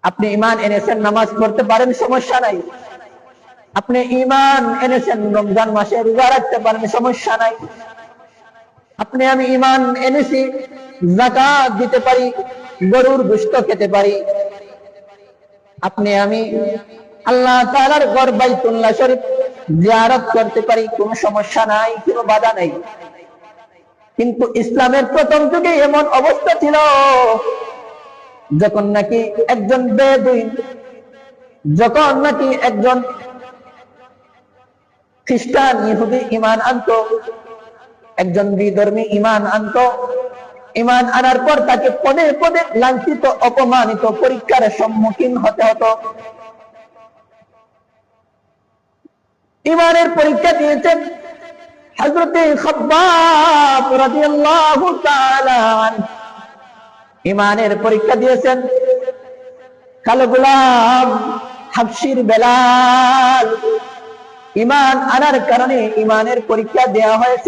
আপনি ঈমান এনেছেন, নামাজ পড়তে পারেন, সমস্যা নাই। আপনি ঈমান এনেছেন, রমজান মাসে রোজা রাখতে পারেন, সমস্যা নাই। আপনি আমি ঈমান এনেছি, যাকাত দিতে পারি, গরুর গোশত খেতে পারি। আপনি আমি আল্লাহ তাআলার ঘর বাইতুল্লাহ শরীফ জিয়ারত করতে পারি, কোনো সমস্যা নাই, কোনো বাধা নাই। কিন্তু ইসলামের প্রথম যুগে এমন অবস্থা ছিল, যখন নাকি একজন বেদুইন, যখন নাকি একজন খ্রিস্টান ইহুদি ঈমান আনতো, একজন বিধর্মী ঈমান আনতো, ঈমান আনার পর তাকে পদে পদে লাঞ্ছিত, অপমানিত, পরীক্ষার সম্মুখীন হতে হতো। ঈমানের পরীক্ষা দিয়েছেন হযরতে খাব্বাব রাদিয়াল্লাহু তাআলা আনহু, ঈমানের পরীক্ষা দিয়েছেন কালো গোলাম হাবশীর বেলাল। ঈমান আনার কারণে ঈমানের পরীক্ষা দেয়া হয়েছে।